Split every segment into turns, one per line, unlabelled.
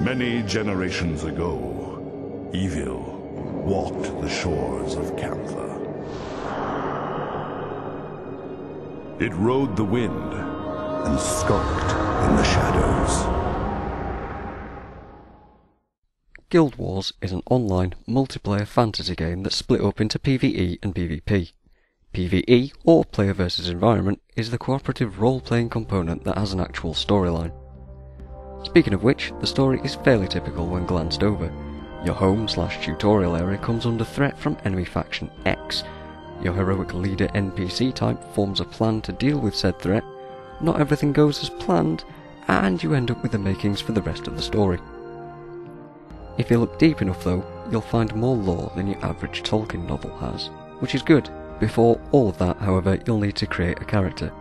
Many generations ago, evil walked the shores of Camphor. It rode the wind and skulked in the shadows.
Guild Wars is an online, multiplayer fantasy game that's split up into PvE and PvP. PvE, or Player vs Environment, is the cooperative role-playing component that has an actual storyline. Speaking of which, the story is fairly typical when glanced over. Your home/tutorial area comes under threat from enemy faction X. Your heroic leader NPC type forms a plan to deal with said threat, not everything goes as planned, and you end up with the makings for the rest of the story. If you look deep enough though, you'll find more lore than your average Tolkien novel has, which is good. Before all of that, however, you'll need to create a character.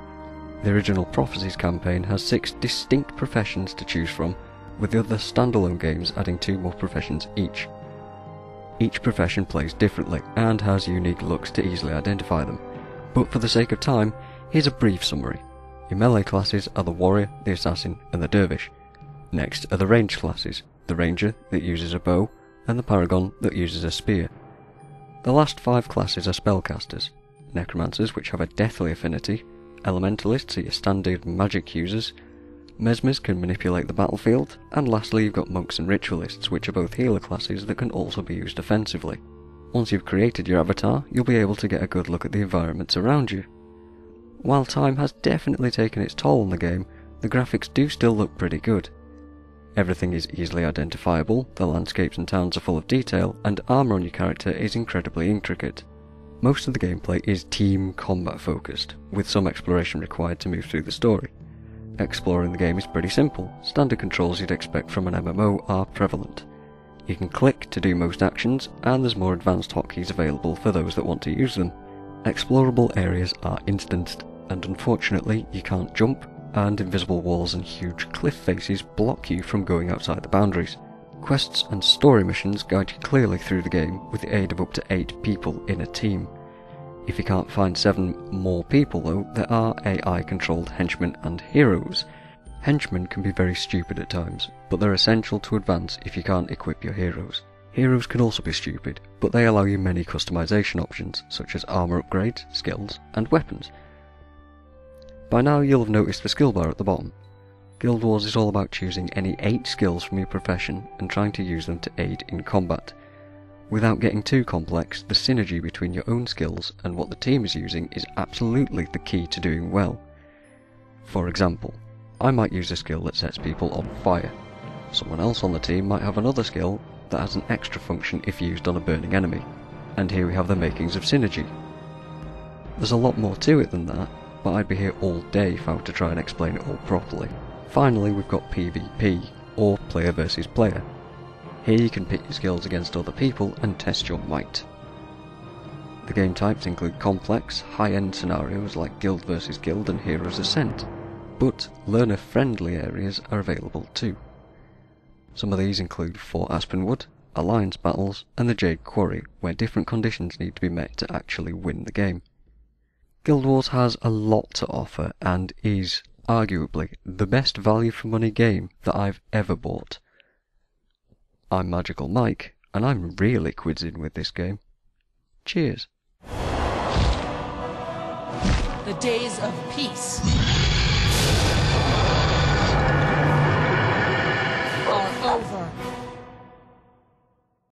The original Prophecies campaign has 6 distinct professions to choose from, with the other standalone games adding 2 more professions each. Each profession plays differently, and has unique looks to easily identify them, but for the sake of time, here's a brief summary. Your melee classes are the Warrior, the Assassin, and the Dervish. Next are the ranged classes, the Ranger that uses a bow, and the Paragon that uses a spear. The last 5 classes are spellcasters, Necromancers which have a deathly affinity, Elementalists are your standard magic users, Mesmers can manipulate the battlefield, and lastly you've got Monks and Ritualists which are both healer classes that can also be used offensively. Once you've created your avatar, you'll be able to get a good look at the environments around you. While time has definitely taken its toll on the game, the graphics do still look pretty good. Everything is easily identifiable, the landscapes and towns are full of detail, and armour on your character is incredibly intricate. Most of the gameplay is team combat focused, with some exploration required to move through the story. Exploring the game is pretty simple, standard controls you'd expect from an MMO are prevalent. You can click to do most actions, and there's more advanced hotkeys available for those that want to use them. Explorable areas are instanced, and unfortunately you can't jump, and invisible walls and huge cliff faces block you from going outside the boundaries. Quests and story missions guide you clearly through the game with the aid of up to 8 people in a team. If you can't find 7 more people though, there are AI-controlled henchmen and heroes. Henchmen can be very stupid at times, but they're essential to advance if you can't equip your heroes. Heroes can also be stupid, but they allow you many customization options, such as armour upgrades, skills, and weapons. By now you'll have noticed the skill bar at the bottom. Guild Wars is all about choosing any 8 skills from your profession and trying to use them to aid in combat. Without getting too complex, the synergy between your own skills and what the team is using is absolutely the key to doing well. For example, I might use a skill that sets people on fire. Someone else on the team might have another skill that has an extra function if used on a burning enemy. And here we have the makings of synergy. There's a lot more to it than that, but I'd be here all day if I were to try and explain it all properly. Finally, we've got PvP, or Player vs Player. Here you can pit your skills against other people and test your might. The game types include complex, high-end scenarios like Guild vs Guild and Heroes Ascent, but learner-friendly areas are available too. Some of these include Fort Aspenwood, Alliance battles, and the Jade Quarry, where different conditions need to be met to actually win the game. Guild Wars has a lot to offer and is, arguably, the best value for money game that I've ever bought. I'm MagicalMike, and I'm really quidsing with this game. Cheers.
The days of peace